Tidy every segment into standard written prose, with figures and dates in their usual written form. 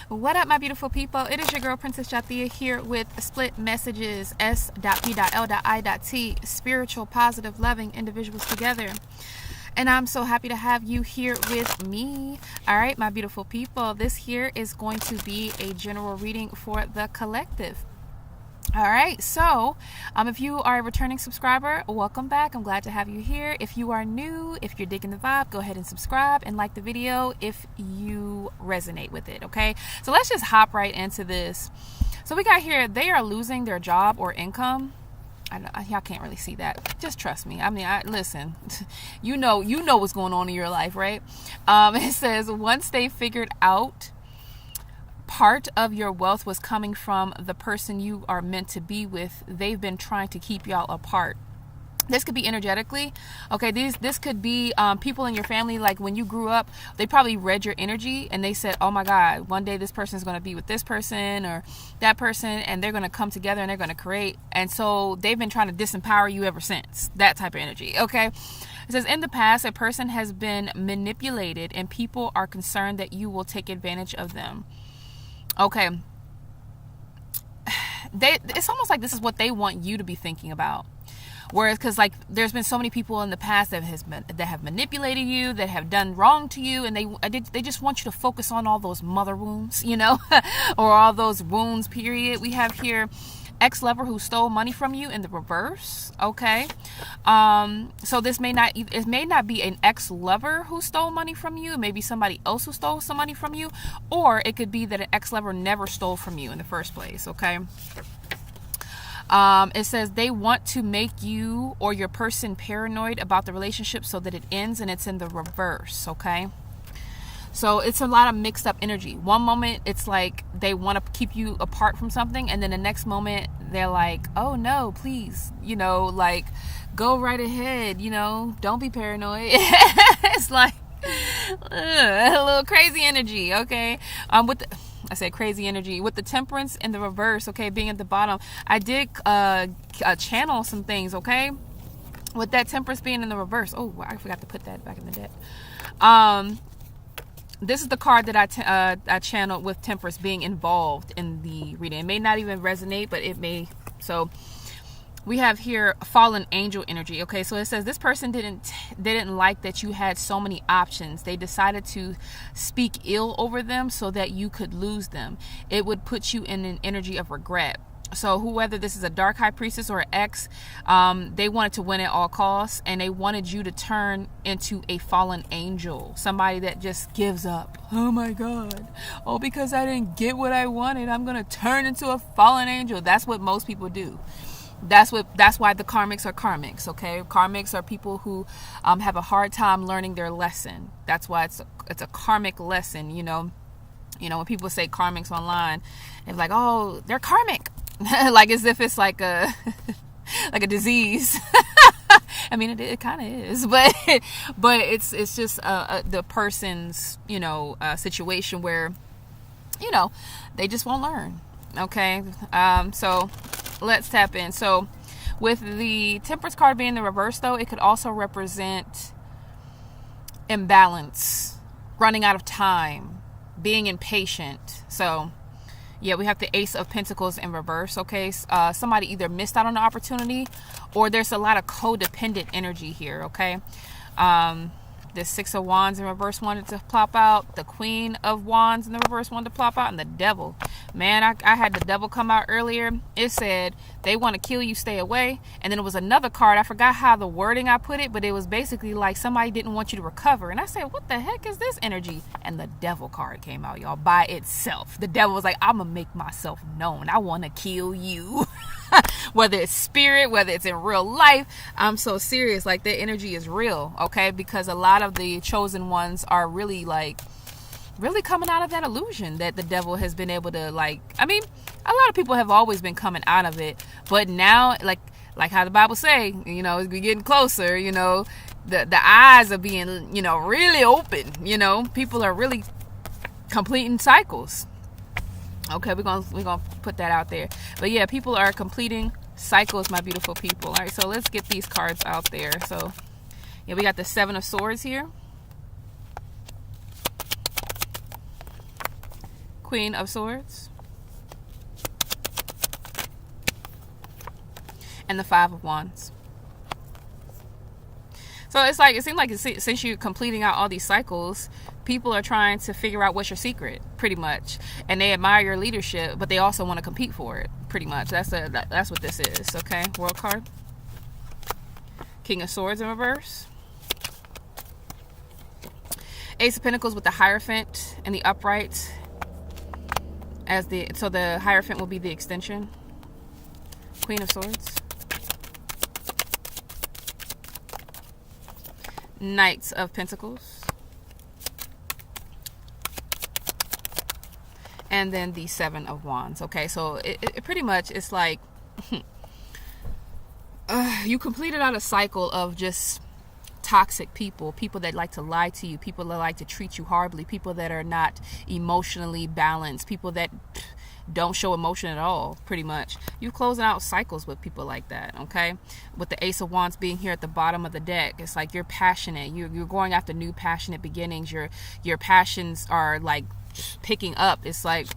What up, my beautiful people? It is your girl, Princess Jathiyah, here with split messages, S.P.L.I.T, spiritual, positive, loving individuals together. And I'm so happy to have you here with me. All right, my beautiful people, this here is going to be a general reading for the collective. All right, so if you are a returning subscriber, welcome back. I'm glad to have you here. If you are new, if you're digging the vibe, go ahead and subscribe and like the video if you resonate with it, okay? So let's just hop right into this. So we got here, they are losing their job or income. I know y'all can't really see that. Just trust me. I mean, listen, you know what's going on in your life, right? It says, once they figured out part of your wealth was coming from the person you are meant to be with, they've been trying to keep y'all apart. This could be energetically, okay? This could be people in your family, like when you grew up, they probably read your energy and they said, oh my God, one day this person is going to be with this person or that person, and they're going to come together and they're going to create. And so they've been trying to disempower you ever since. That type of energy, okay? It says, in the past, a person has been manipulated and people are concerned that you will take advantage of them. Okay, it's almost like this is what they want you to be thinking about. Whereas, because like there's been so many people in the past that have manipulated you, that have done wrong to you, and they just want you to focus on all those mother wounds, you know, or all those wounds. Period. We have here ex-lover who stole money from you in the reverse. Okay, so this may not be an ex-lover who stole money from you. Maybe somebody else who stole some money from you, or it could be that an ex-lover never stole from you in the first place. Okay. It says they want to make you or your person paranoid about the relationship so that it ends, and it's in the reverse. Okay. So it's a lot of mixed up energy. One moment it's like they want to keep you apart from something, and then the next moment they're like, oh no, please, you know, like go right ahead, you know, don't be paranoid. It's like a little crazy energy, okay? I said crazy energy with the temperance in the reverse, okay, being at the bottom. I did channel some things, okay, with that temperance being in the reverse. Oh, I forgot to put that back in the deck. This is the card that I channeled with temperance being involved in the reading. It may not even resonate, but it may. So we have here fallen angel energy. Okay, so it says this person didn't like that you had so many options. They decided to speak ill over them so that you could lose them. It would put you in an energy of regret. So whether this is a dark high priestess or an ex, they wanted to win at all costs, and they wanted you to turn into a fallen angel, somebody that just gives up. Oh my God. Oh, because I didn't get what I wanted, I'm going to turn into a fallen angel. That's what most people do. That's why the karmics are karmics, okay? Karmics are people who have a hard time learning their lesson. That's why it's a karmic lesson, you know. You know, when people say karmics online, they're like, oh, they're karmic. Like as if it's like a disease. I mean, it kind of is, but it's just the person's, you know, situation where, you know, they just won't learn. Okay, so let's tap in. So with the temperance card being the reverse, though, it could also represent imbalance, running out of time, being impatient. So yeah, we have the Ace of Pentacles in reverse. Okay, somebody either missed out on the opportunity, or there's a lot of codependent energy here. Okay, the Six of Wands in reverse wanted to plop out, the Queen of Wands in the reverse wanted to plop out, and the Devil. Man, I had the Devil come out earlier. It said they want to kill you, stay away. And then it was another card, I forgot how the wording I put it, but it was basically like somebody didn't want you to recover. And I said, what the heck is this energy? And the Devil card came out, y'all, by itself. The Devil was like, I'm gonna make myself known, I want to kill you. Whether it's spirit, whether it's in real life, I'm so serious. Like, the energy is real, okay? Because a lot of the chosen ones are really coming out of that illusion that the devil has been able to, like, I mean, a lot of people have always been coming out of it, but now, like how the Bible say, you know, we're getting closer, you know, the eyes are being, you know, really open, you know, people are really completing cycles. Okay, we're gonna put that out there. But yeah, people are completing cycles, my beautiful people. All right, so let's get these cards out there. So yeah, we got the Seven of Swords here, Queen of Swords, and the Five of Wands. So it's like, it seems like since you're completing out all these cycles, people are trying to figure out what's your secret, pretty much. And they admire your leadership, but they also want to compete for it, pretty much. That's what this is, okay? World card. King of Swords in reverse. Ace of Pentacles with the Hierophant and the upright. So the Hierophant will be the extension. Queen of Swords. Knights of Pentacles. And then the Seven of Wands. Okay, so it pretty much, it's like you completed out a cycle of just toxic people that like to lie to you, people that like to treat you horribly, people that are not emotionally balanced, people that don't show emotion at all, pretty much. You closing out cycles with people like that, okay? With the Ace of Wands being here at the bottom of the deck, it's like you're passionate. You're going after new passionate beginnings. Your passions are like picking up. It's like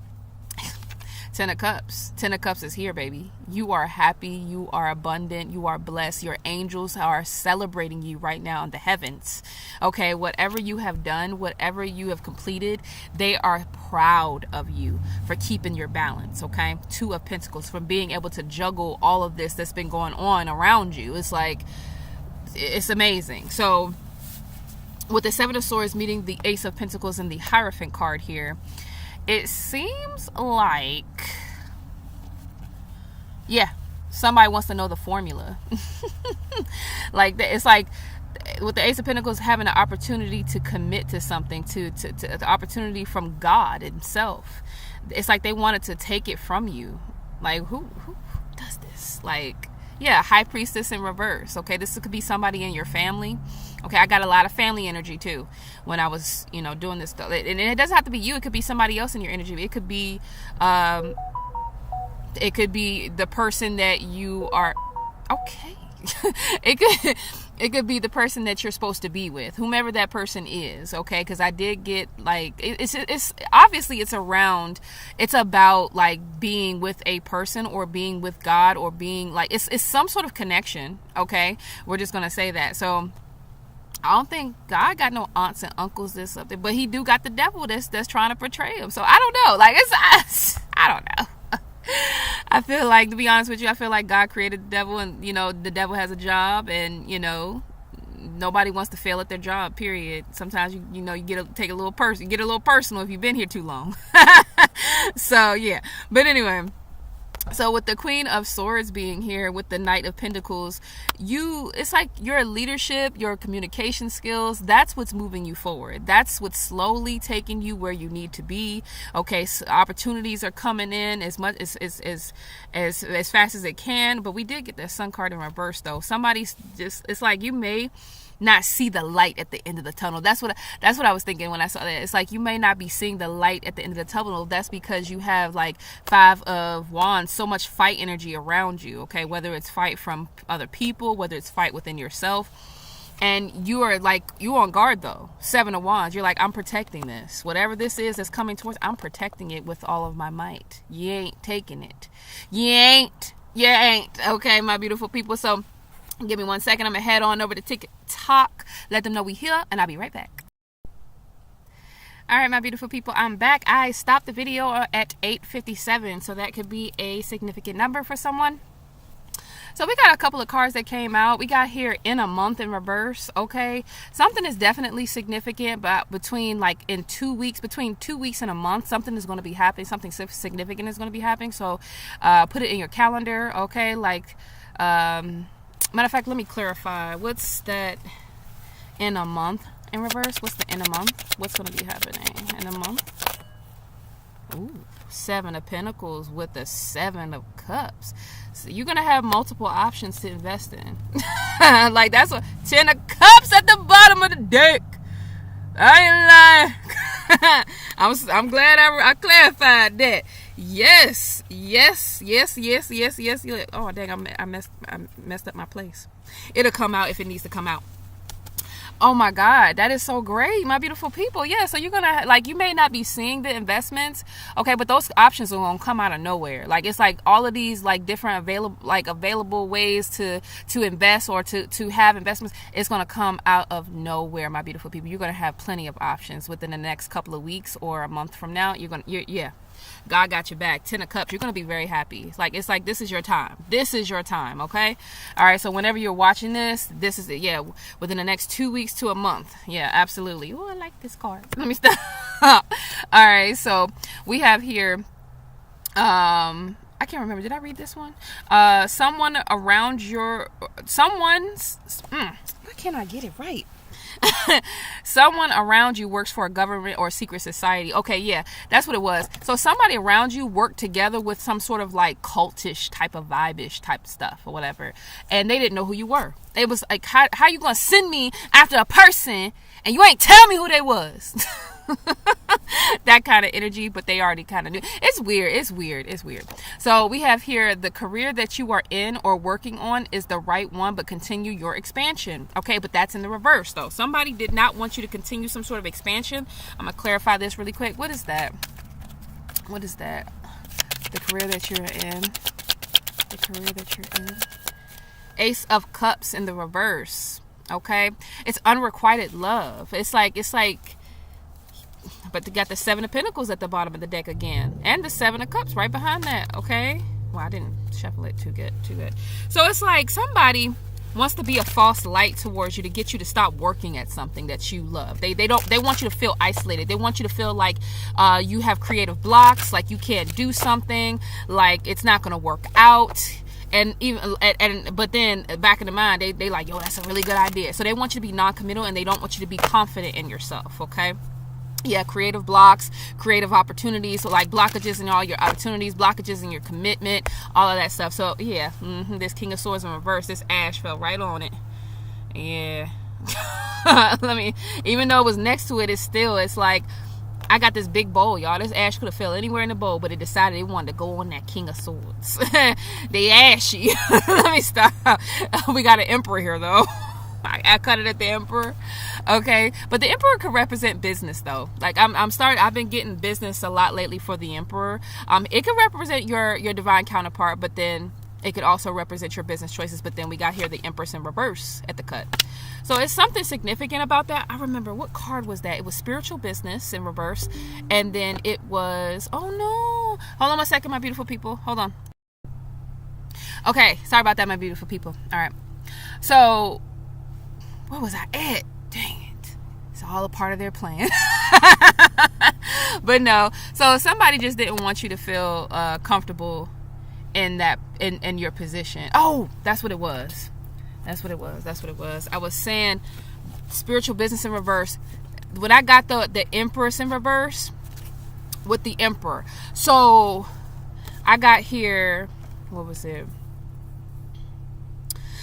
Ten of Cups. Ten of Cups is here, baby. You are happy. You are abundant. You are blessed. Your angels are celebrating you right now in the heavens. Okay, whatever you have done, whatever you have completed, they are proud of you for keeping your balance, okay? Two of Pentacles, for being able to juggle all of this that's been going on around you. It's like, it's amazing. So, with the Seven of Swords meeting the Ace of Pentacles and the Hierophant card here, it seems like, yeah, somebody wants to know the formula. Like, it's like with the Ace of Pentacles having an opportunity to commit to something, to the opportunity from God himself. It's like they wanted to take it from you. Like, who does this? Like, yeah, High Priestess in reverse. Okay, this could be somebody in your family. Okay, I got a lot of family energy too when I was, doing this stuff. And it doesn't have to be you. It could be somebody else in your energy. It could be the person that you are. Okay. It could be the person that you're supposed to be with, whomever that person is, okay? Because I did get, like, it's obviously it's about, like, being with a person or being with God or being, like, it's some sort of connection, okay? We're just going to say that. So, I don't think God got no aunts and uncles this something, but he do got the devil that's trying to portray him. So, I don't know. Like, I don't know. I feel like, to be honest with you, I feel like God created the devil, and the devil has a job, and nobody wants to fail at their job, period. Sometimes you get a little personal if you've been here too long. So yeah, but anyway, so with the Queen of Swords being here with the Knight of Pentacles, it's like your leadership, your communication skills, that's what's moving you forward. That's what's slowly taking you where you need to be. Okay, so opportunities are coming in as fast as it can. But we did get that Sun card in reverse, though. Somebody's just, it's like you may not see the light at the end of the tunnel. That's what I was thinking when I saw that. It's like you may not be seeing the light at the end of the tunnel. That's because you have, like, Five of Wands, so much fight energy around you, okay? Whether it's fight from other people, whether it's fight within yourself. And you are on guard, though. Seven of Wands, you're like, I'm protecting this. Whatever this is that's coming towards, I'm protecting it with all of my might. You ain't taking it. You ain't. Okay, my beautiful people. So give me 1 second. I'm going to head on over to TikTok. Let them know we here, and I'll be right back. All right, my beautiful people, I'm back. I stopped the video at 8:57, so that could be a significant number for someone. So we got a couple of cards that came out. We got here in a month in reverse, okay? Something is definitely significant, but between 2 weeks and a month, something is going to be happening. Something significant is going to be happening. So put it in your calendar, okay? Matter of fact, let me clarify. What's that in a month in reverse? What's the in a month? What's going to be happening in a month? Ooh, Seven of Pentacles with the Seven of Cups. So you're going to have multiple options to invest in. Like, that's what 10 of Cups at the bottom of the deck. I ain't lying. I'm glad I clarified that. Yes. Oh, dang, I messed up my place. It'll come out if it needs to come out. Oh my God, that is so great, my beautiful people. Yeah, so you're gonna, like, you may not be seeing the investments, okay, but those options are gonna come out of nowhere. Like, it's like all of these like different available ways to invest or to have investments. It's gonna come out of nowhere, my beautiful people. You're gonna have plenty of options within the next couple of weeks or a month from now. Yeah. God got your back. 10 of Cups. You're going to be very happy. It's like this is your time. This is your time, okay? All right, so whenever you're watching this is it. Yeah, within the next 2 weeks to a month. Yeah, absolutely. Oh, I like this card. Let me stop. All right, so we have here, I can't remember. Did I read this one? Why can't I get it right? Someone around you works for a government or secret society. Okay, yeah, that's what it was. So somebody around you worked together with some sort of like cultish type of vibe-ish type stuff or whatever, and they didn't know who you were. It was like, how you gonna send me after a person and you ain't tell me who they was? That kind of energy, but they already kind of knew. It's weird. So we have here, the career that you are in or working on is the right one, but continue your expansion. Okay, but that's in the reverse though. Somebody did not want you to continue some sort of expansion. I'm gonna clarify this really quick. What is that? The career that you're in. Ace of Cups in the reverse. Okay, it's unrequited love. It's like, but they got the Seven of Pentacles at the bottom of the deck again, and the Seven of Cups right behind that. Okay, well, I didn't shuffle it too good. So it's like somebody wants to be a false light towards you to get you to stop working at something that you love. They want you to feel isolated. They want you to feel like you have creative blocks, like you can't do something, like it's not going to work out. But then back in the mind, they like, yo, that's a really good idea. So they want you to be non-committal, and they don't want you to be confident in yourself. Okay. Yeah, creative blocks, creative opportunities, so like blockages in all your opportunities, blockages in your commitment, all of that stuff. So yeah, this King of Swords in reverse, this ash fell right on it. Yeah. Even though it was next to it, it's like, I got this big bowl, y'all. This ash could have fell anywhere in the bowl, but it decided it wanted to go on that King of Swords. They ashy. Let me stop. We got an Emperor here, though. I cut it at the Emperor. Okay, but the Emperor could represent business though. Like I've been getting business a lot lately for the Emperor. It could represent your divine counterpart, but then it could also represent your business choices. But then we got here the Empress in reverse at the cut. So it's something significant about that. I remember, what card was that? It was spiritual business in reverse, and then it was, oh no, hold on a second, my beautiful people. Hold on. Okay, sorry about that, my beautiful people. All right, so where was I at? Dang it. It's all a part of their plan. But no. So somebody just didn't want you to feel comfortable in your position. Oh, that's what it was. I was saying spiritual business in reverse. When I got the Empress in reverse with the Emperor. So I got here, what was it?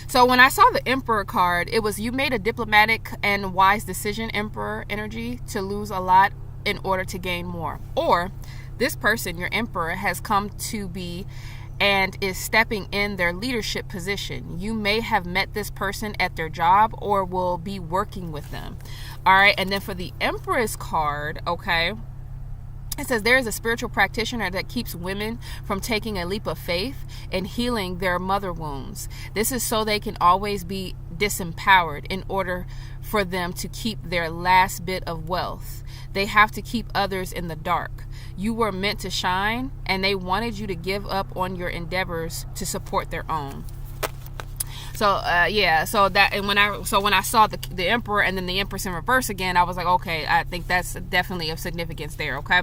So when I saw the Emperor card, it was, you made a diplomatic and wise decision, Emperor energy, to lose a lot in order to gain more. Or this person, your Emperor, has come to be and is stepping in their leadership position. You may have met this person at their job or will be working with them. All right. And then for the Empress card, okay, it says there is a spiritual practitioner that keeps women from taking a leap of faith and healing their mother wounds. This is so they can always be disempowered in order for them to keep their last bit of wealth. They have to keep others in the dark. You were meant to shine, and they wanted you to give up on your endeavors to support their own. So yeah, so when I saw the Emperor and then the Empress in reverse again, I was like, okay, I think that's definitely of significance there. Okay.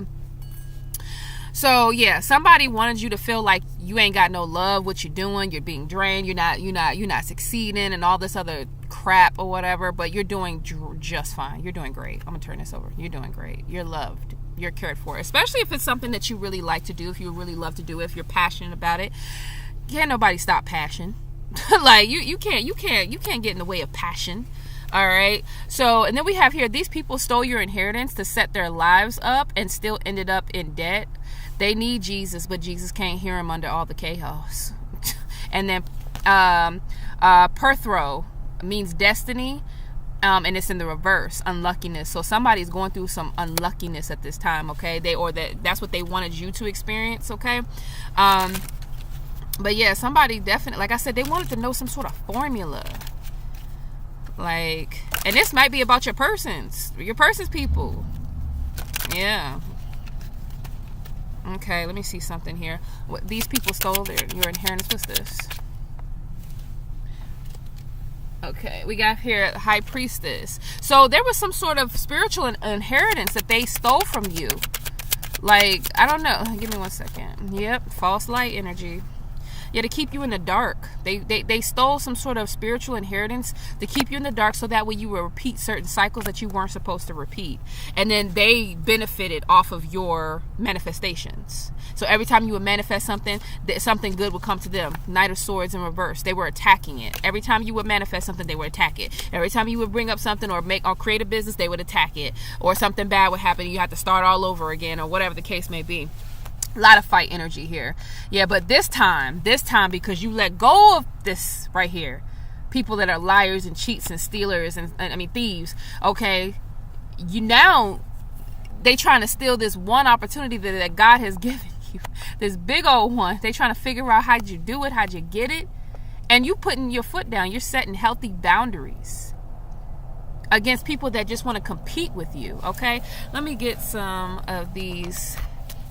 So yeah, somebody wanted you to feel like you ain't got no love, what you're doing, you're being drained, you're not succeeding, and all this other crap or whatever. But you're doing just fine. You're doing great. I'm gonna turn this over. You're doing great. You're loved. You're cared for. Especially if it's something that you really like to do. If you really love to do it, if you're passionate about it, can't nobody stop passion. Like you can't get in the way of passion. All right. So, and then we have here, these people stole your inheritance to set their lives up and still ended up in debt. They need Jesus, but Jesus can't hear them under all the chaos. And then Perthro means destiny. And it's in the reverse, unluckiness. So somebody's going through some unluckiness at this time, okay? That's what they wanted you to experience, okay? But yeah, somebody definitely, like I said, they wanted to know some sort of formula. Like, and this might be about your person's people. Yeah. Okay, let me see something here. What these people stole your inheritance. What's this? Okay, we got here High Priestess. So there was some sort of spiritual inheritance that they stole from you. Like, I don't know. Give me 1 second. Yep, false light energy. Yeah, to keep you in the dark. They stole some sort of spiritual inheritance to keep you in the dark, so that way you will repeat certain cycles that you weren't supposed to repeat. And then they benefited off of your manifestations. So every time you would manifest something, something good would come to them. Knight of Swords in reverse. They were attacking it. Every time you would manifest something, they would attack it. Every time you would bring up something or create a business, they would attack it. Or something bad would happen and you have to start all over again, or whatever the case may be. A lot of fight energy here. Yeah, but this time, because you let go of this right here, people that are liars and cheats and stealers and thieves, okay, they trying to steal this one opportunity that God has given you, this big old one. They trying to figure out how'd you do it, how'd you get it, and you putting your foot down. You're setting healthy boundaries against people that just want to compete with you, okay? Let me get some of these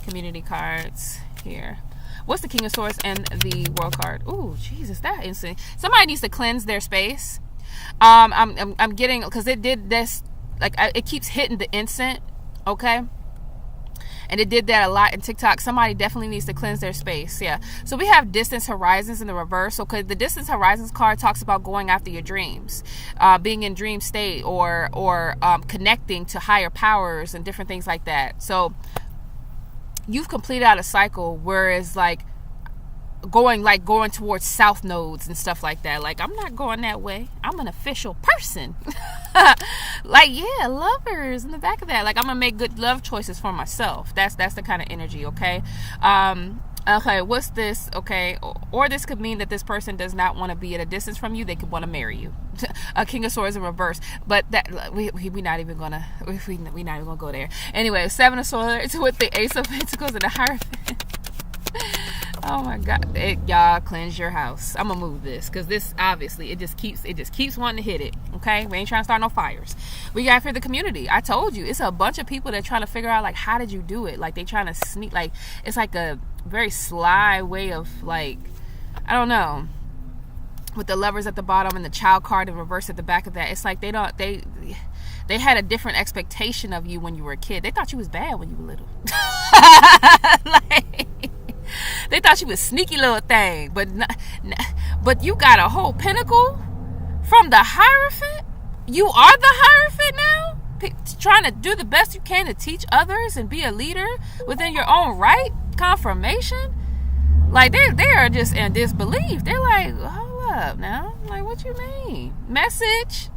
community cards here. What's the King of Swords and the World card? Ooh, Jesus, that insane. Somebody needs to cleanse their space. I'm getting, because it did this, like, it keeps hitting the instant, okay? And it did that a lot in TikTok. Somebody definitely needs to cleanse their space. Yeah. So we have Distance Horizons in the reverse. So because the Distance Horizons card talks about going after your dreams, being in dream state, or connecting to higher powers and different things like that. So you've completed out a cycle, whereas like going towards south nodes and stuff like that. Like, I'm not going that way. I'm an official person. Like, yeah, lovers in the back of that. Like, I'm gonna make good love choices for myself. That's the kind of energy, okay? Okay, what's this? Okay, or this could mean that this person does not want to be at a distance from you. They could want to marry you. A King of Swords in reverse, but that we not even gonna go there. Anyway, Seven of Swords with the Ace of Pentacles and the Hierophant. Oh my God, y'all cleanse your house. I'm gonna move this because this obviously it just keeps wanting to hit it. Okay, we ain't trying to start no fires. We got for the community. I told you, it's a bunch of people that trying to figure out like, how did you do it? Like, they trying to sneak. Like, it's like a very sly way of, like, I don't know. With the Lovers at the bottom and the Child card in reverse at the back of that, it's like they had a different expectation of you when you were a kid. They thought you was bad when you were little. Like, they thought you was a sneaky little thing, but you got a whole pinnacle from the Hierophant. You are the Hierophant now, trying to do the best you can to teach others and be a leader within your own right. Confirmation, like they are just in disbelief. They're like, hold up now, like, what you mean? Message.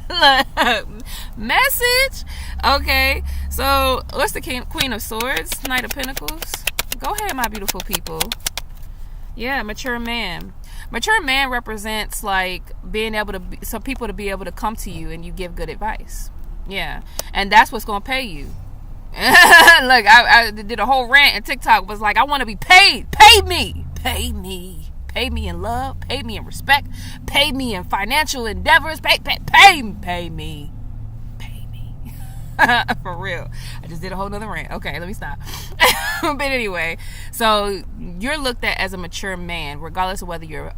Look, message. Okay, so what's the Queen of Swords, Knight of Pentacles? Go ahead, my beautiful people. Yeah, mature man. Mature man represents like being able to some people to be able to come to you and you give good advice. Yeah, and that's what's gonna pay you. Look, I did a whole rant and TikTok was like, I want to be paid. Pay me in love, pay me in respect, pay me in financial endeavors, pay me. For real. I just did a whole nother rant. Okay, let me stop. But anyway, so you're looked at as a mature man, regardless of whether you're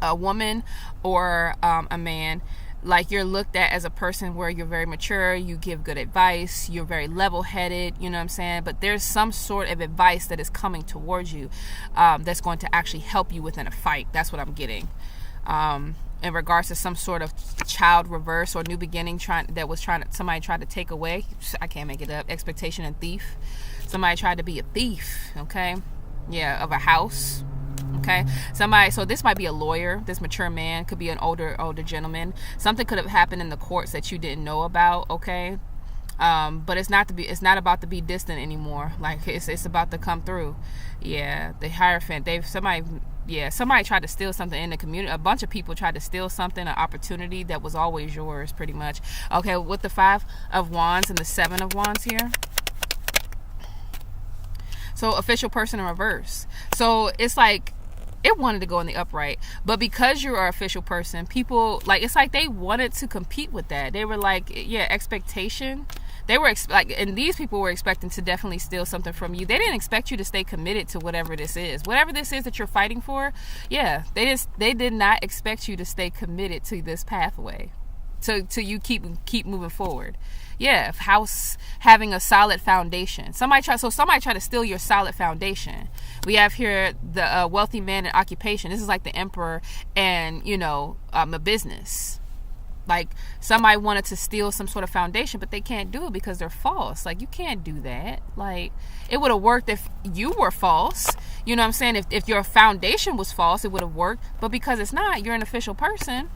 a woman or a man. Like, you're looked at as a person where you're very mature, you give good advice, you're very level-headed, you know what I'm saying? But there's some sort of advice that is coming towards you that's going to actually help you within a fight. That's what I'm getting. In regards to some sort of child reverse or new beginning somebody tried to take away. I can't make it up. Expectation and thief. Somebody tried to be a thief, okay? Yeah, of a house. Okay, so this might be a lawyer. This mature man could be an older gentleman. Something could have happened in the courts that you didn't know about. Okay, but it's not about to be distant anymore. Like, it's about to come through. Yeah, the Hierophant. yeah, somebody tried to steal something in the community. A bunch of people tried to steal something, an opportunity that was always yours, pretty much. Okay, with the 5 of Wands and the 7 of Wands here. So official person in reverse. So it's like it wanted to go in the upright, but because you're an official person, people, like, it's like they wanted to compete with that. They were like, yeah, expectation. They were and these people were expecting to definitely steal something from you. They didn't expect you to stay committed to whatever this is that you're fighting for. Yeah, they did not expect you to stay committed to this pathway, to you keep moving forward. Yeah, having a solid foundation. Somebody tried to steal your solid foundation. We have here the wealthy man in occupation. This is like the emperor and, a business. Like somebody wanted to steal some sort of foundation, but they can't do it because they're false. Like, you can't do that. Like, it would have worked if you were false. You know what I'm saying? If your foundation was false, it would have worked. But because it's not, you're an official person.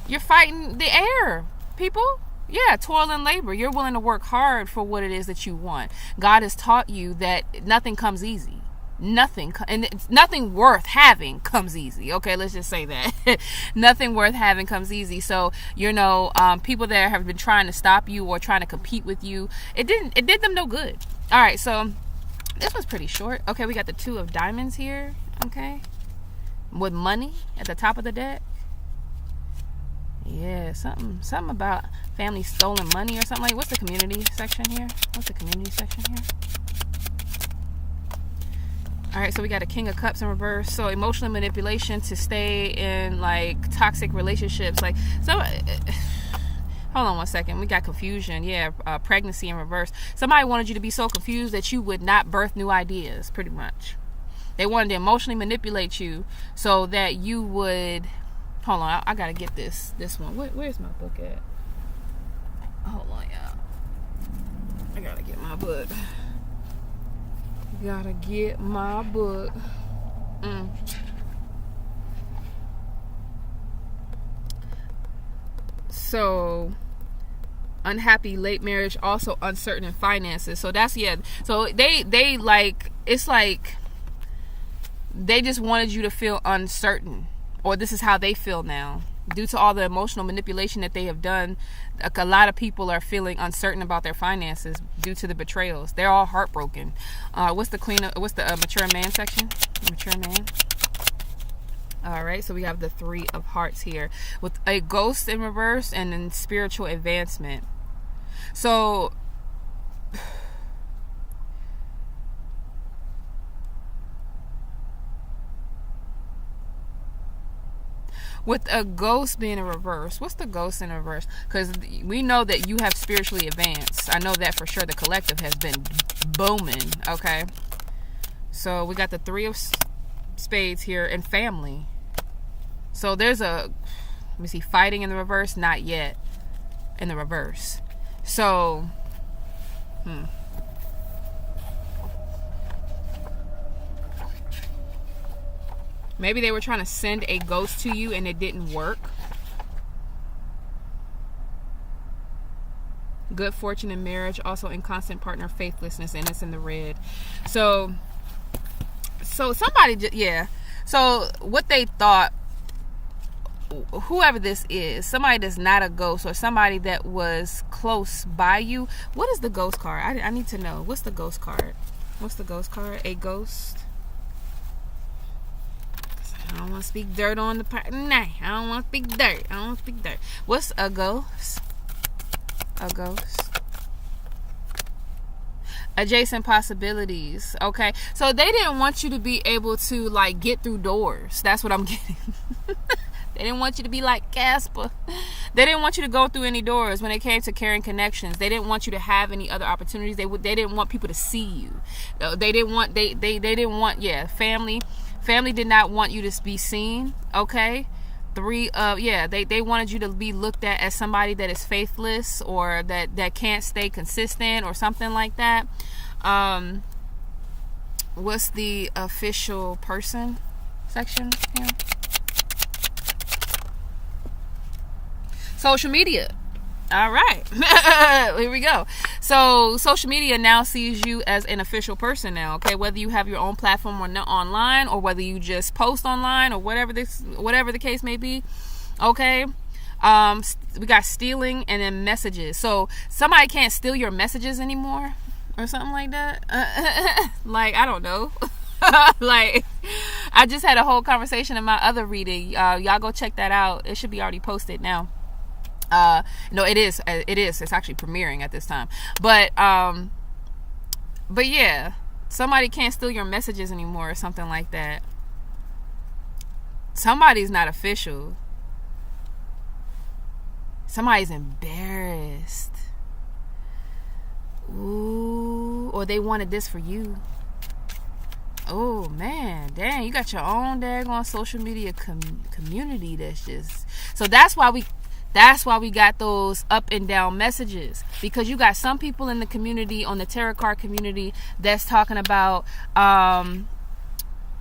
You're fighting the air, people. Yeah, toil and labor. You're willing to work hard for what it is that you want. God has taught you that nothing comes easy. Nothing worth having comes easy. Okay, let's just say that. Nothing worth having comes easy. So, people that have been trying to stop you or trying to compete with you, it did them no good. All right, so this was pretty short. Okay, we got the 2 of diamonds here. Okay, with money at the top of the deck. Yeah, something about family stolen money or something like. What's the community section here? All right, so we got a King of Cups in reverse. So emotional manipulation to stay in like toxic relationships. Like, so hold on one second. We got confusion. Yeah, pregnancy in reverse. Somebody wanted you to be so confused that you would not birth new ideas, pretty much. They wanted to emotionally manipulate you so that you would. Hold on, I gotta get this one. Where's my book at? Hold on, y'all. I gotta get my book. So, unhappy late marriage, also uncertain in finances. So that's, yeah. So they like, it's like they just wanted you to feel uncertain, or this is how they feel now. Due to all the emotional manipulation that they have done, a lot of people are feeling uncertain about their finances due to the betrayals. They're all heartbroken. What's the mature man section? Mature man. All right, so we have the 3 of hearts here with a ghost in reverse and then spiritual advancement. So with a ghost being in reverse, what's the ghost in reverse? Because we know that you have spiritually advanced. I know that for sure. The collective has been booming. Okay, so we got the 3 of spades here and family. So there's let me see, fighting in the reverse, not yet in the reverse. So maybe they were trying to send a ghost to you and it didn't work. Good fortune in marriage, also inconstant partner faithlessness, and it's in the red. So somebody, yeah. So what they thought, whoever this is, somebody that's not a ghost or somebody that was close by you. What is the ghost card? I need to know. What's the ghost card? A ghost. I don't want to speak dirt on the part. Nah, I don't want to speak dirt. What's a ghost? Adjacent possibilities. Okay, so they didn't want you to be able to like get through doors. That's what I'm getting. They didn't want you to be like Casper. They didn't want you to go through any doors when it came to carrying connections. They didn't want you to have any other opportunities. They didn't want people to see you. They didn't want family. Family did not want you to be seen. Okay. 3 of they wanted you to be looked at as somebody that is faithless or that can't stay consistent or something like that. What's the official person section here? Social media. All right. Here we go. So social media now sees you as an official person now, okay? Whether you have your own platform or not online, or whether you just post online, or whatever the case may be, okay? We got stealing and then messages. So somebody can't steal your messages anymore or something like that. Like, I don't know. Like, I just had a whole conversation in my other reading. Y'all go check that out. It should be already posted now. No, it is. It's actually premiering at this time. But yeah, somebody can't steal your messages anymore or something like that. Somebody's not official. Somebody's embarrassed. Ooh, or they wanted this for you. Oh man, dang, you got your own daggone social media community that's just... So that's why we got those up and down messages, because you got some people in the community, on the tarot card community, that's talking about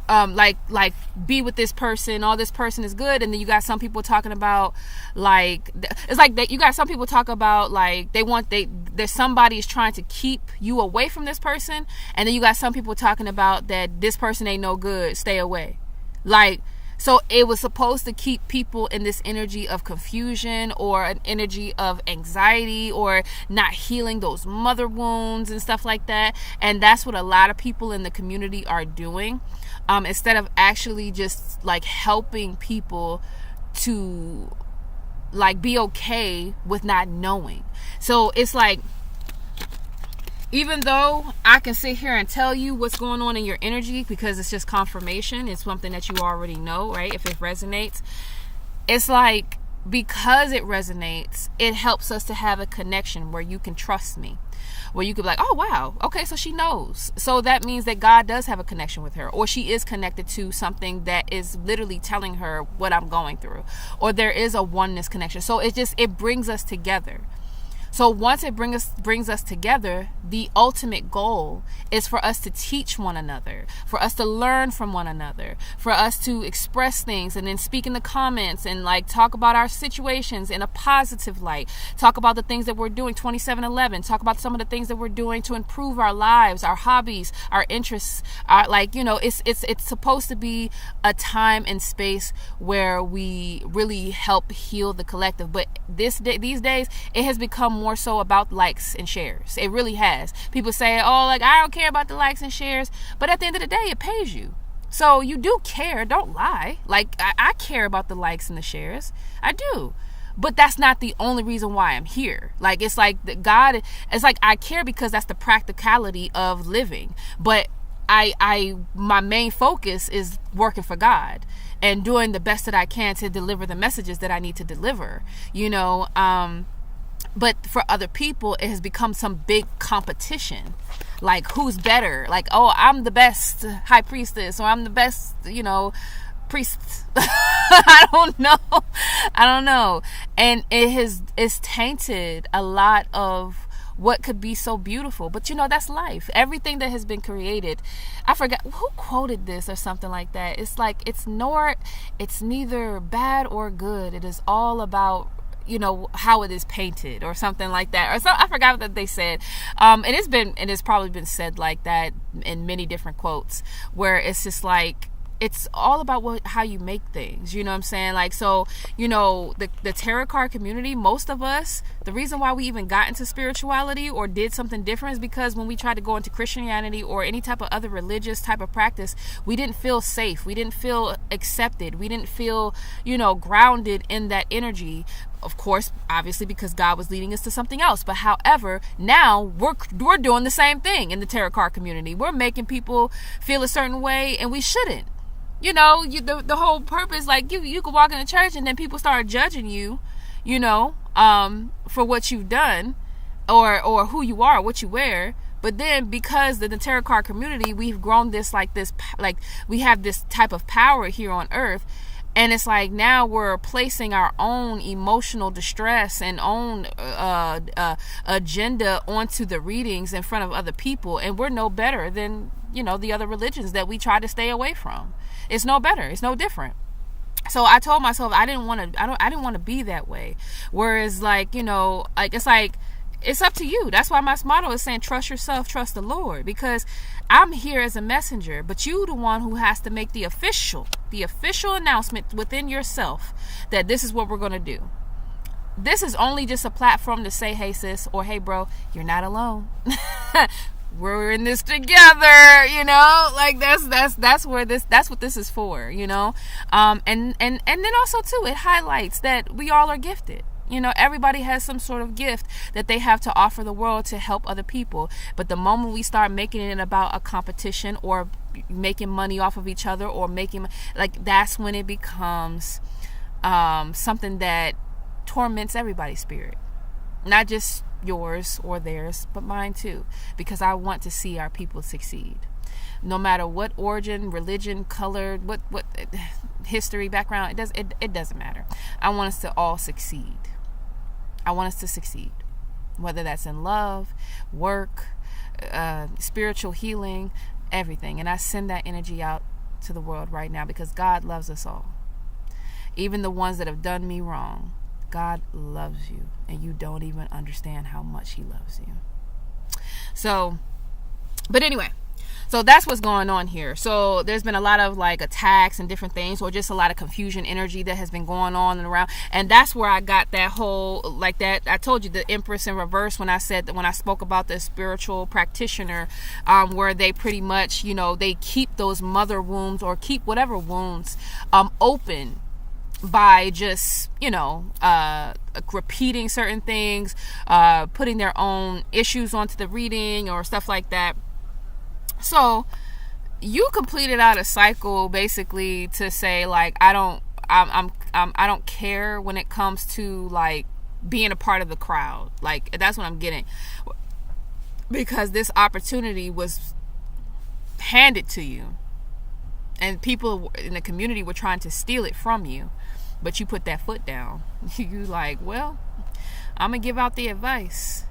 like be with this person, all this person is good, and then you got some people talking about, like, it's like that you got some people talk about, like, there's somebody is trying to keep you away from this person, and then you got some people talking about that this person ain't no good, stay away. Like, so it was supposed to keep people in this energy of confusion, or an energy of anxiety, or not healing those mother wounds and stuff like that. And that's what a lot of people in the community are doing, instead of actually just like helping people to like be okay with not knowing. So it's like, even though I can sit here and tell you what's going on in your energy, because it's just confirmation, it's something that you already know, right? If it resonates, it's like, because it resonates, it helps us to have a connection where you can trust me, where you could be like, oh wow, okay, so she knows, so that means that God does have a connection with her, or she is connected to something that is literally telling her what I'm going through, or there is a oneness connection. So it brings us together. So once it brings us together, the ultimate goal is for us to teach one another, for us to learn from one another, for us to express things and then speak in the comments and like talk about our situations in a positive light, talk about the things that we're doing, 2711, talk about some of the things that we're doing to improve our lives, our hobbies, our interests, it's supposed to be a time and space where we really help heal the collective. But these days, it has become more so about likes and shares. It really has. People say, oh, like, I don't care about the likes and shares, but at the end of the day, it pays you. So you do care, don't lie. Like, I care about the likes and the shares. I do. But that's not the only reason why I'm here. Like, it's like it's like I care because that's the practicality of living. But my main focus is working for God and doing the best that I can to deliver the messages that I need to deliver, but for other people, it has become some big competition. Like, who's better? Like, oh, I'm the best high priestess, or I'm the best, priest. I don't know. And it's tainted a lot of what could be so beautiful. But that's life. Everything that has been created, I forgot who quoted this or something like that. It's like, it's neither bad or good. It is all about how it is painted or something like that, or so. I forgot what they said. And it's probably been said like that in many different quotes, where it's just like, it's all about how you make things, you know what I'm saying? Like, so, the tarot card community, most of us, the reason why we even got into spirituality or did something different is because when we tried to go into Christianity or any type of other religious type of practice, we didn't feel safe. We didn't feel accepted. We didn't feel, grounded in that energy. Of course, obviously, because God was leading us to something else. But however, now we're doing the same thing in the tarot card community. We're making people feel a certain way, and we shouldn't. The whole purpose, like, you could walk in the church and then people start judging you, for what you've done or who you are, what you wear. But then because the tarot card community, we've grown like we have this type of power here on earth. And it's like, now we're placing our own emotional distress and own agenda onto the readings in front of other people. And we're no better than, the other religions that we try to stay away from. It's no better. It's no different. So I told myself I didn't want to be that way. Whereas, like, you know, like, it's up to you. That's why my motto is saying, trust yourself, trust the Lord, because I'm here as a messenger, but you the one who has to make the official announcement within yourself that this is what we're going to do. This is only just a platform to say, hey sis, or hey bro, you're not alone. We're in this together, you know, like that's what this is for, you know. And then also too, it highlights that we all are gifted. You know, everybody has some sort of gift that they have to offer the world to help other people. But the moment we start making it about a competition or making money off of each other or that's when it becomes something that torments everybody's spirit. Not just yours or theirs, but mine too, because I want to see our people succeed. No matter what origin, religion, color, what history, background, it doesn't matter. I want us to all succeed. I want us to succeed, whether that's in love, work, spiritual healing, everything. And I send that energy out to the world right now because God loves us all. Even the ones that have done me wrong, God loves you, and you don't even understand how much he loves you. So, but anyway, so that's what's going on here. So there's been a lot of like attacks and different things, or just a lot of confusion energy that has been going on and around. And that's where I got that whole, like that, I told you, the Empress in reverse, when I said that, when I spoke about the spiritual practitioner, where they pretty much, you know, they keep those mother wounds or keep whatever wounds open by just, you know, repeating certain things, putting their own issues onto the reading or stuff like that. So you completed out a cycle basically to say, like, I don't care when it comes to like being a part of the crowd. Like, that's what I'm getting, because this opportunity was handed to you and people in the community were trying to steal it from you, but you put that foot down. You like, well, I'm gonna give out the advice.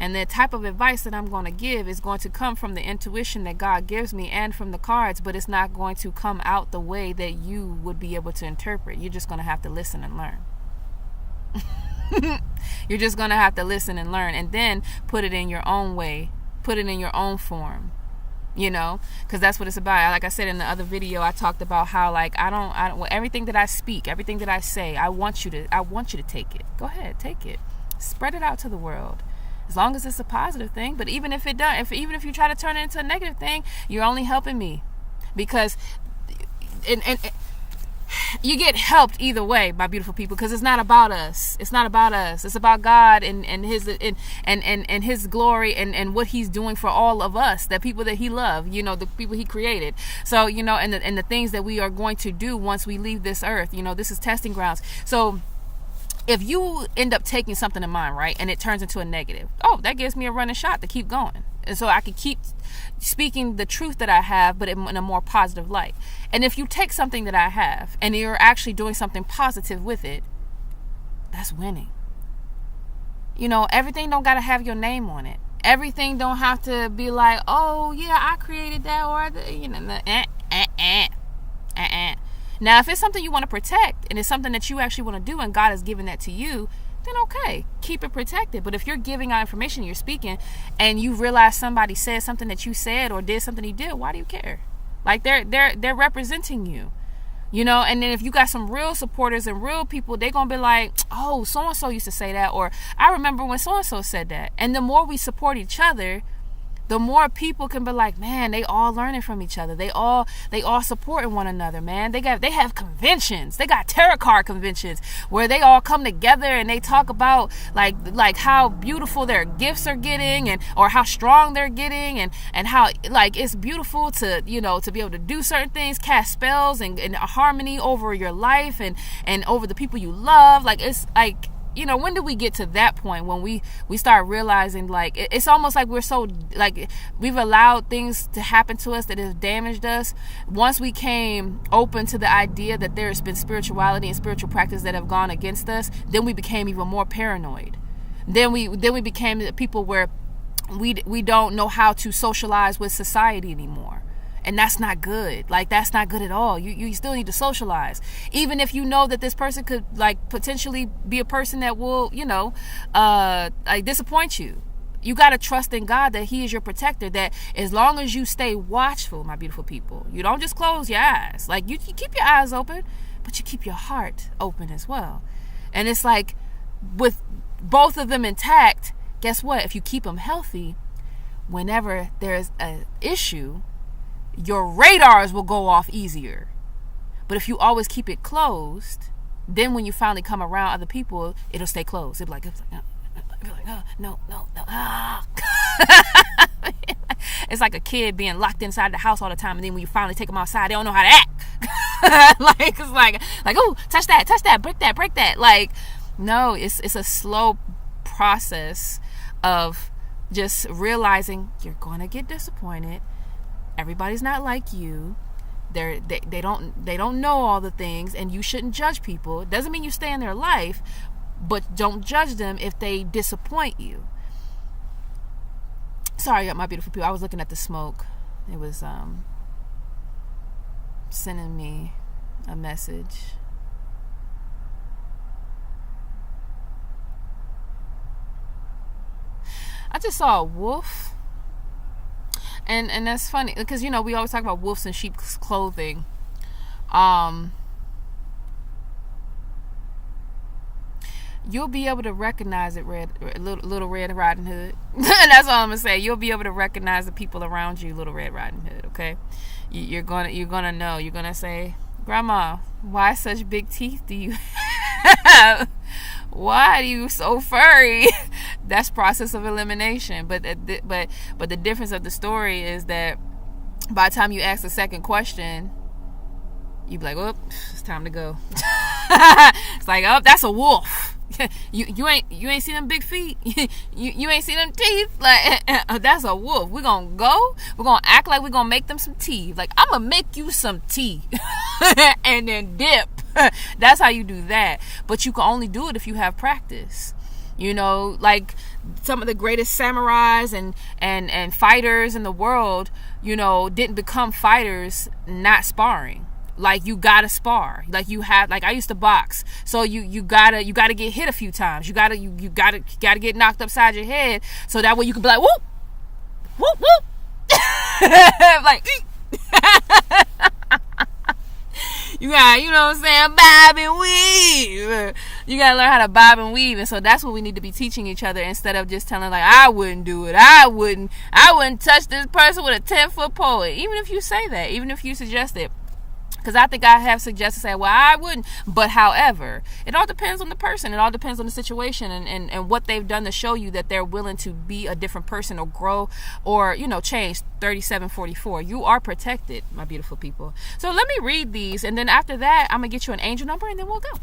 And the type of advice that I'm going to give is going to come from the intuition that God gives me and from the cards, but it's not going to come out the way that you would be able to interpret. You're just going to have to listen and learn. You're just going to have to listen and learn, and then put it in your own way, put it in your own form, you know, because that's what it's about. Like I said in the other video, I talked about how, like, I don't well, everything that I speak, everything that I say, I want you to take it. Go ahead, take it. Spread it out to the world. As long as it's a positive thing. But even if it does, even if you try to turn it into a negative thing, you're only helping me, because and you get helped either way, my beautiful people, because it's not about us. It's not about us. It's about God and his and his glory and what he's doing for all of us, the people that he loved, you know, the people he created. So, you know, and the things that we are going to do once we leave this earth, you know, this is testing grounds. So if you end up taking something in mind, right, and it turns into a negative, that gives me a running shot to keep going. And so I can keep speaking the truth that I have, but in a more positive light. And if you take something that I have and you're actually doing something positive with it, that's winning. You know, everything don't got to have your name on it. Everything don't have to be like, oh, yeah, I created that, or, you know, Now, if it's something you want to protect and it's something that you actually want to do and God has given that to you, then okay, keep it protected. But if you're giving out information, you're speaking, and you realize somebody said something that you said or did something you did, why do you care? Like, they're representing you, you know. And then if you got some real supporters and real people, they're gonna be like, oh, so and so used to say that, or I remember when so and so said that. And the more we support each other, the more people can be like, man, they all learning from each other. They all supporting one another, man. They have conventions. They got tarot card conventions where they all come together and they talk about like how beautiful their gifts are getting, and or how strong they're getting, and how, like, it's beautiful to, you know, to be able to do certain things, cast spells and harmony over your life and over the people you love. Like, it's like, you know, when do we get to that point when we start realizing, like, it's almost like we're so, like, we've allowed things to happen to us that have damaged us. Once we came open to the idea that there's been spirituality and spiritual practice that have gone against us, then we became even more paranoid. Then we became people where we don't know how to socialize with society anymore. And that's not good. Like, that's not good at all. You still need to socialize. Even if you know that this person could, like, potentially be a person that will, like, disappoint you. You got to trust in God that he is your protector, that as long as you stay watchful, my beautiful people, you don't just close your eyes. Like, you keep your eyes open, but you keep your heart open as well. And it's like, with both of them intact, guess what? If you keep them healthy, whenever there's an issue, your radars will go off easier. But if you always keep it closed, then when you finally come around other people, it'll stay closed. It'll be like oh, no. Ah. It's like a kid being locked inside the house all the time, and then when you finally take them outside, they don't know how to act. Like, it's like, oh, touch that, break that. Like, no, it's a slow process of just realizing you're going to get disappointed. Everybody's not like you. They don't know all the things, and you shouldn't judge people. It doesn't mean you stay in their life, but don't judge them if they disappoint you. Sorry, my beautiful people. I was looking at the smoke. It was sending me a message. I just saw a wolf. And that's funny because, we always talk about wolves in sheep's clothing. You'll be able to recognize it, Little Red Riding Hood. That's all I'm gonna say. You'll be able to recognize the people around you, Little Red Riding Hood. Okay, you're gonna know. You're gonna say, Grandma, why such big teeth do you have? Why are you so furry? That's process of elimination. But the difference of the story is that by the time you ask the second question, you be like, oh, it's time to go. It's like, oh, that's a wolf. You ain't see them big feet. you ain't see them teeth. Like, that's a wolf. We're gonna go. We're gonna act like we're gonna make them some tea. Like, I'm gonna make you some tea, and then dip. That's how you do that. But you can only do it if you have practice. Like some of the greatest samurais and fighters in the world, didn't become fighters not sparring. Like, you gotta spar. Like, I used to box, so you gotta get hit a few times. You gotta get knocked upside your head, so that way you can be like, whoop, whoop, whoop. Like, you got, what I'm saying, bob and weave. You gotta learn how to bob and weave. And so that's what we need to be teaching each other, instead of just telling, like, I wouldn't do it. I wouldn't touch this person with a 10-foot pole. Even if you say that, even if you suggest it. Because I think I have suggested, say, well, I wouldn't. But however, it all depends on the person. It all depends on the situation and what they've done to show you that they're willing to be a different person or grow or, change. 3744. You are protected, my beautiful people. So let me read these. And then after that, I'm going to get you an angel number and then we'll go.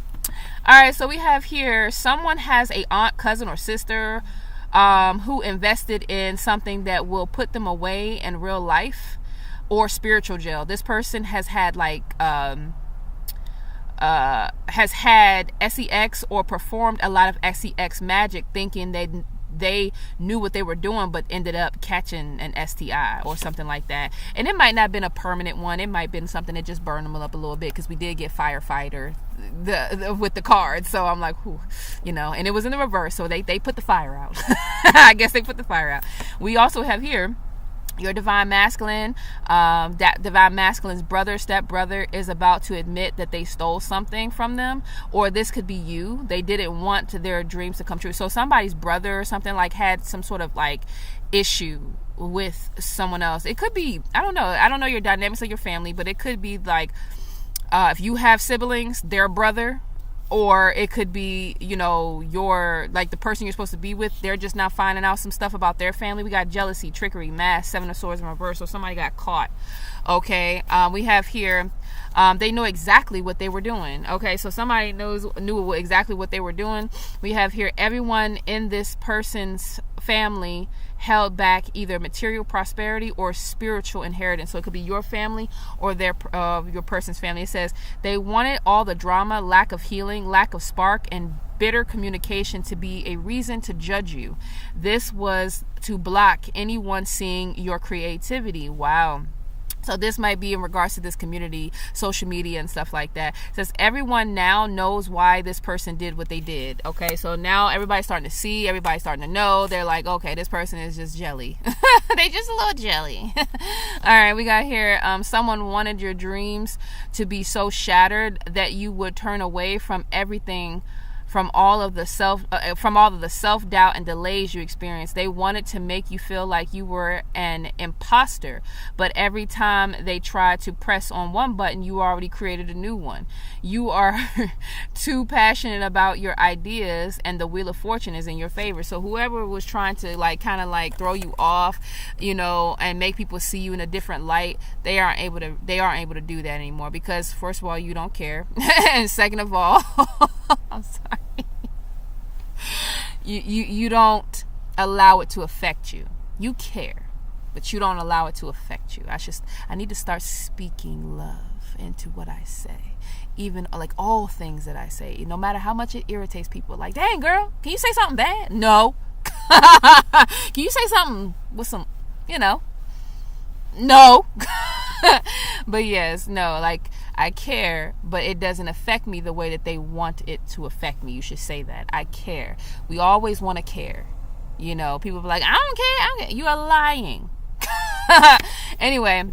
All right. So we have here, someone has a aunt, cousin, or sister who invested in something that will put them away in real life or spiritual jail. This person has had sex or performed a lot of sex magic, thinking they knew what they were doing, but ended up catching an STI or something like that. And it might not have been a permanent one. It might have been something that just burned them up a little bit, because we did get firefighter with the card. So I'm like, whew, and it was in the reverse. So they put the fire out. I guess they put the fire out. We also have here, your divine masculine, that divine masculine's brother, stepbrother, is about to admit that they stole something from them. Or this could be you. They didn't want their dreams to come true. So somebody's brother or something, like, had some sort of like issue with someone else. It could be, I don't know your dynamics of your family, but it could be like, if you have siblings, their brother. Or it could be, your, like, the person you're supposed to be with, they're just now finding out some stuff about their family. We got jealousy, trickery, mask, 7 of swords in reverse. So somebody got caught. Okay. We have here, they know exactly what they were doing. Okay. So somebody knew exactly what they were doing. We have here, everyone in this person's family held back either material prosperity or spiritual inheritance. So it could be your family or your person's family. It says they wanted all the drama, lack of healing, lack of spark, and bitter communication to be a reason to judge you. This was to block anyone seeing your creativity. Wow. So this might be in regards to this community, social media and stuff like that. It says everyone now knows why this person did what they did. Okay, so now everybody's starting to see, everybody's starting to know. They're like, okay, this person is just jelly. They just a little jelly. All right, we got here, someone wanted your dreams to be so shattered that you would turn away from everything, from all of the self-doubt and delays you experienced. They wanted to make you feel like you were an imposter, but every time they tried to press on one button, you already created a new one. You are too passionate about your ideas, and the wheel of fortune is in your favor. So whoever was trying to kind of throw you off, and make people see you in a different light, they aren't able to do that anymore, because first of all, you don't care, and second of all, I'm sorry, you don't allow it to affect you. You care, but you don't allow it to affect you. I need to start speaking love into what I say, even all things that I say, no matter how much it irritates people. Like, dang girl, can you say something bad? No. Can you say something with some, no. But yes, no, I care, but it doesn't affect me the way that they want it to affect me. You should say that. I care. We always want to care. People be like, I don't care. You are lying. Anyway,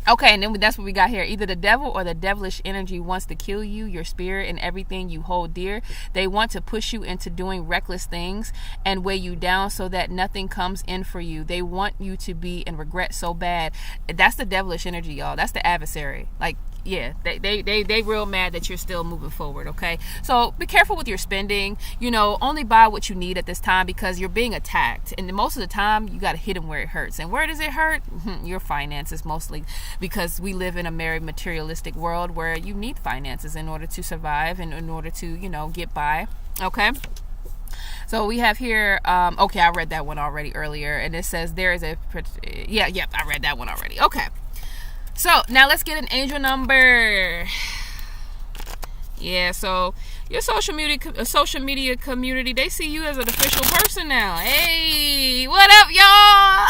okay, and then that's what we got here. Either the devil or the devilish energy wants to kill you, your spirit, and everything you hold dear. They want to push you into doing reckless things and weigh you down so that nothing comes in for you. They want you to be in regret so bad. That's the devilish energy, y'all. That's the adversary. Yeah, they real mad that you're still moving forward, okay? So be careful with your spending. Only buy what you need at this time, because you're being attacked. And most of the time, you got to hit them where it hurts. And where does it hurt? Your finances, mostly, because we live in a very materialistic world where you need finances in order to survive and in order to, get by, okay? So we have here, okay, I read that one already earlier. And it says there is I read that one already. Okay. So now let's get an angel number. Yeah, so your social media community, they see you as an official person now. Hey, what up, y'all?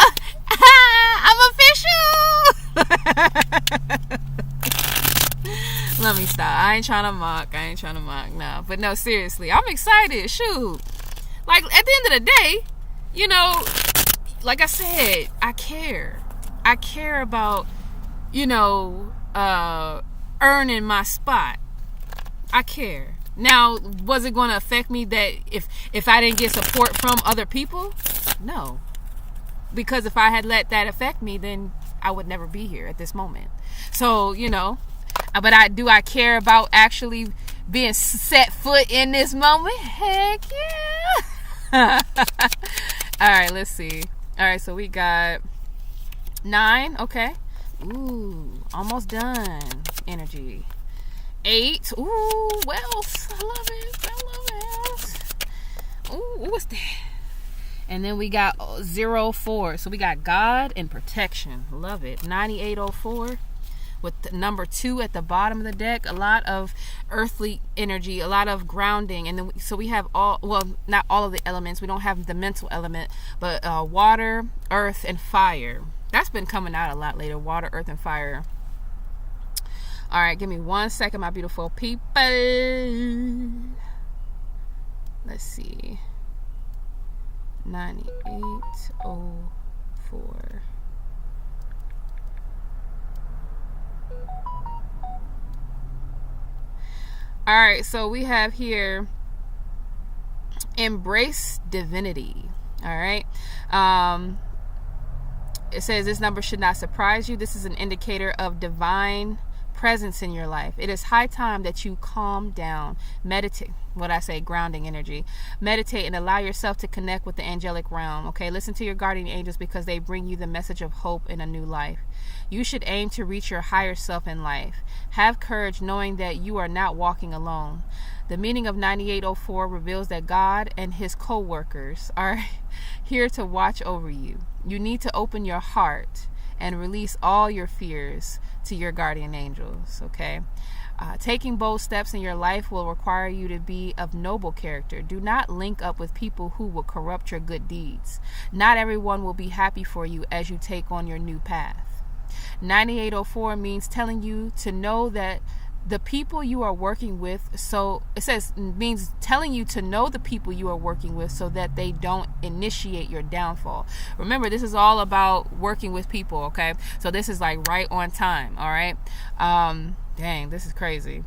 I'm official. Let me stop. I ain't trying to mock. No, but no, seriously, I'm excited. Shoot, at the end of the day, like I said, I care. I care about earning my spot. I care. Now, was it going to affect me that if I didn't get support from other people? No. Because if I had let that affect me, then I would never be here at this moment. So, but I care about actually being set foot in this moment? Heck yeah. All right, let's see. All right, so we got 9. Okay. Ooh, almost done. Energy. 8. Ooh, wealth. I love it. Ooh, what's that? And then we got 04. So we got God and protection. Love it. 9804 with the number 2 at the bottom of the deck. A lot of earthly energy, a lot of grounding. And then so we have not all of the elements. We don't have the mental element, but water, earth, and fire. That's been coming out a lot later. Water, earth, and fire. All right, give me 1 second, my beautiful people. Let's see. 9804. All right, so we have here embrace divinity. All right. It says this number should not surprise you. This is an indicator of divine presence in your life. It is high time that you calm down, meditate, grounding energy, meditate and allow yourself to connect with the angelic realm. Okay, listen to your guardian angels because they bring you the message of hope in a new life. You should aim to reach your higher self in life. Have courage knowing that you are not walking alone. The meaning of 9804 reveals that God and his co-workers are here to watch over you. You need to open your heart and release all your fears to your guardian angels, okay? Taking bold steps in your life will require you to be of noble character. Do not link up with people who will corrupt your good deeds. Not everyone will be happy for you as you take on your new path. 9804 means telling you to know that the people you are working with, so it says, means telling you to know the people you are working with so that they don't initiate your downfall. Remember, this is all about working with people, okay? So this is like right on time, all right? Dang, this is crazy.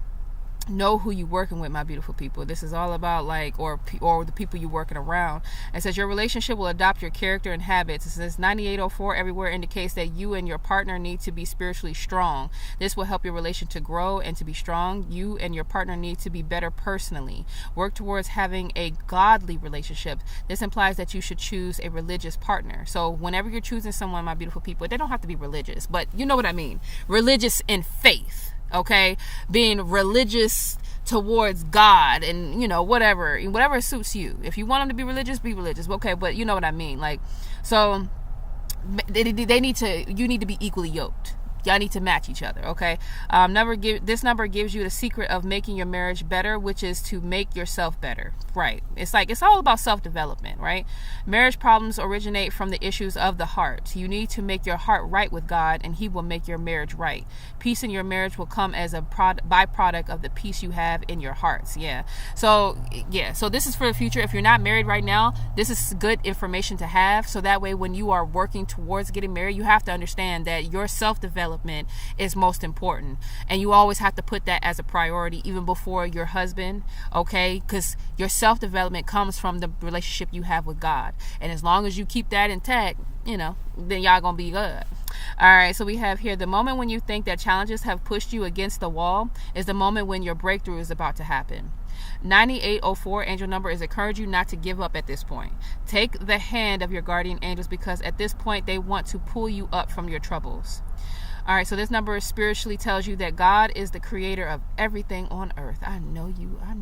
Know who you're working with, my beautiful people. This is all about or the people you're working around. It says your relationship will adopt your character and habits. It says 9804 everywhere indicates that you and your partner need to be spiritually strong. This will help your relation to grow and to be strong. You and your partner need to be better personally. Work towards having a godly relationship. This implies that you should choose a religious partner. So whenever you're choosing someone, my beautiful people, they don't have to be religious, but you know what I mean. Religious in faith. Okay, being religious towards God and, whatever suits you. If you want them to be religious, be religious. Okay, but you know what I mean. So you need to be equally yoked. Y'all need to match each other, okay? This number gives you the secret of making your marriage better, which is to make yourself better, right? It's all about self-development, right? Marriage problems originate from the issues of the heart. You need to make your heart right with God, and He will make your marriage right. Peace in your marriage will come as a byproduct of the peace you have in your hearts. So this is for the future. If you're not married right now, this is good information to have. So that way, when you are working towards getting married, you have to understand that your self-development is most important, and you always have to put that as a priority even before your husband, okay? Because your self-development comes from the relationship you have with God, and as long as you keep that intact, then y'all gonna be good. All right, so we have here the moment when you think that challenges have pushed you against the wall is the moment when your breakthrough is about to happen. 9804 angel number is encourage you not to give up at this point. Take the hand of your guardian angels, because at this point they want to pull you up from your troubles. All right, so this number spiritually tells you that God is the creator of everything on earth. I know you are.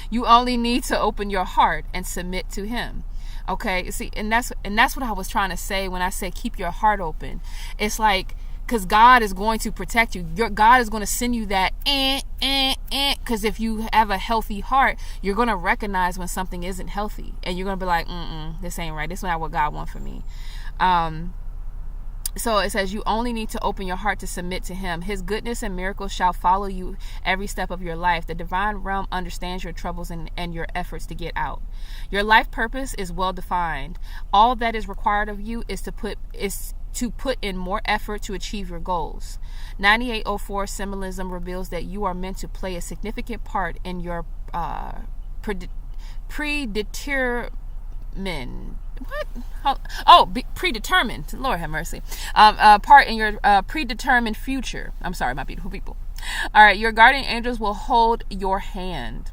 You only need to open your heart and submit to Him. Okay, see, and that's what I was trying to say when I say keep your heart open. It's like, because God is going to protect you. God is going to send you that because if you have a healthy heart, you're going to recognize when something isn't healthy, and you're going to be like, this ain't right. This is not what God wants for me. So it says you only need to open your heart to submit to Him. His goodness and miracles shall follow you every step of your life. The divine realm understands your troubles and your efforts to get out. Your life purpose is well defined. All that is required of you is to put in more effort to achieve your goals. 9804 symbolism reveals that you are meant to play a significant part in your predetermined, Lord have mercy, part in your predetermined future. I'm sorry, my beautiful people. All right, your guardian angels will hold your hand.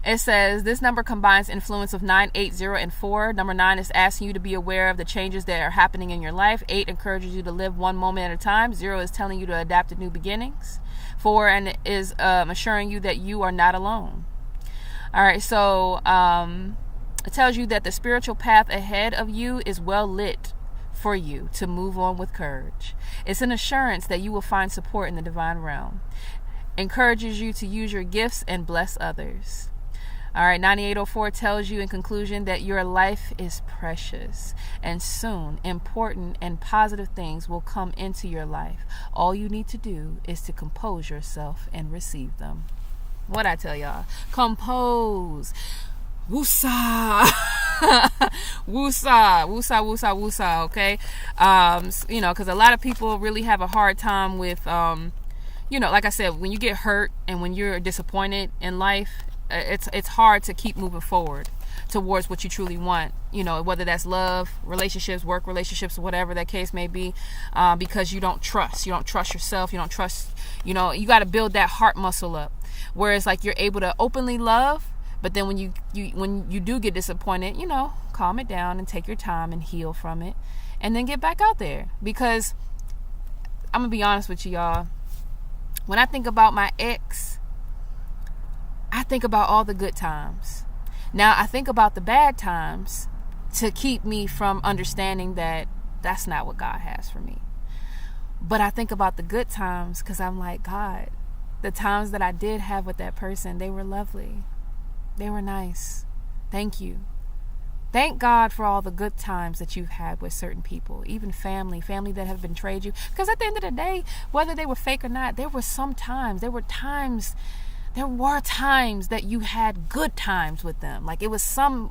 It says this number combines influence of 9, 8, 0, and 4. Number 9 is asking you to be aware of the changes that are happening in your life. 8 encourages you to live one moment at a time. 0 is telling you to adapt to new beginnings. 4 is assuring you that you are not alone. All right, so it tells you that the spiritual path ahead of you is well lit for you to move on with courage. It's an assurance that you will find support in the divine realm. Encourages you to use your gifts and bless others. All right, 9804 tells you in conclusion that your life is precious, and soon important and positive things will come into your life. All you need to do is to compose yourself and receive them. What I tell y'all, compose. Woosa. Woosa, woosa, woosa, woosa, okay? Because a lot of people really have a hard time with, like I said, when you get hurt and when you're disappointed in life, it's hard to keep moving forward towards what you truly want, whether that's love, relationships, work relationships, whatever that case may be, because you don't trust yourself, you don't trust, you got to build that heart muscle up, whereas like you're able to openly love. But then when you do get disappointed, calm it down and take your time and heal from it, and then get back out there. Because I'm gonna be honest with you, y'all. When I think about my ex, I think about all the good times. Now I think about the bad times to keep me from understanding that that's not what God has for me. But I think about the good times because I'm like, God, the times that I did have with that person, they were lovely. They were nice. Thank you. Thank God for all the good times that you've had with certain people, even family that have betrayed you. Because at the end of the day, whether they were fake or not, there were times that you had good times with them. Like, it was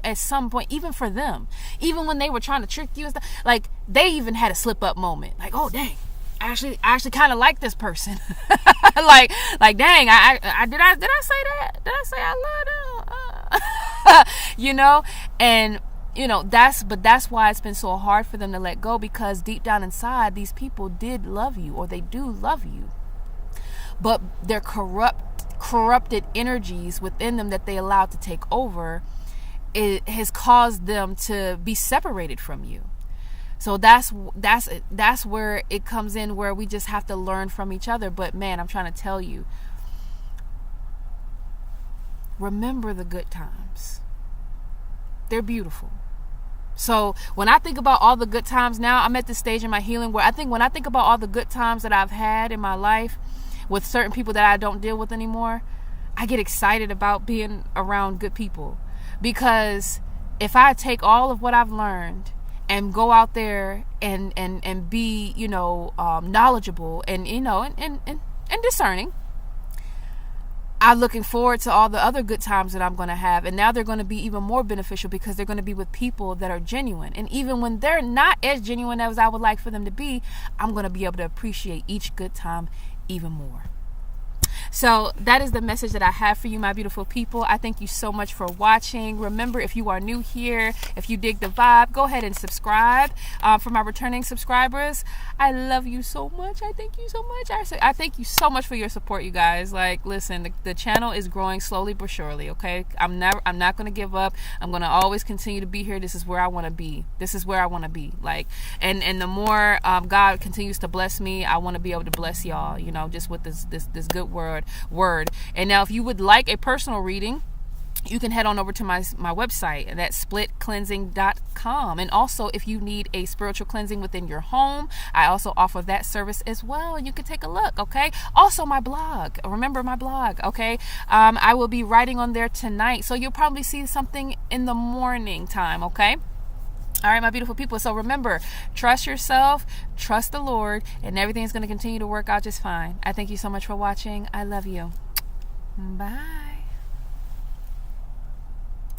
at some point, even for them, even when they were trying to trick you and stuff, like, they even had a slip up moment. Like, oh dang, I actually kind of like this person. like dang, I did I say that? Did I say I love them? You know, and you know, that's why it's been so hard for them to let go, because deep down inside, these people did love you, or they do love you, but their corrupted energies within them that they allowed to take over, it has caused them to be separated from you. So that's where it comes in, where we just have to learn from each other. But man, I'm trying to tell you, remember the good times. They're beautiful. So when I think about all the good times now, I'm at this stage in my healing where when I think about all the good times that I've had in my life with certain people that I don't deal with anymore, I get excited about being around good people. Because if I take all of what I've learned and go out there and be, knowledgeable and, and discerning, I'm looking forward to all the other good times that I'm going to have. And now they're going to be even more beneficial, because they're going to be with people that are genuine. And even when they're not as genuine as I would like for them to be, I'm going to be able to appreciate each good time even more. So that is the message that I have for you, my beautiful people. I thank you so much for watching. Remember, if you are new here, if you dig the vibe, go ahead and subscribe. For my returning subscribers, I love you so much. I thank you so much. I thank you so much for your support, you guys. Like, listen, the channel is growing slowly but surely, okay? I'm not going to give up. I'm going to always continue to be here. This is where I want to be. Like, and the more God continues to bless me, I want to be able to bless y'all, just with this good word. And now, if you would like a personal reading, you can head on over to my website, and that's splitcleansing.com. And also, if you need a spiritual cleansing within your home, I also offer that service as well, and you can take a look. Okay, also my blog, remember my blog. Okay, I will be writing on there tonight, so you'll probably see something in the morning time. Okay. All right, my beautiful people. So remember, trust yourself, trust the Lord, and everything is going to continue to work out just fine. I thank you so much for watching. I love you. Bye.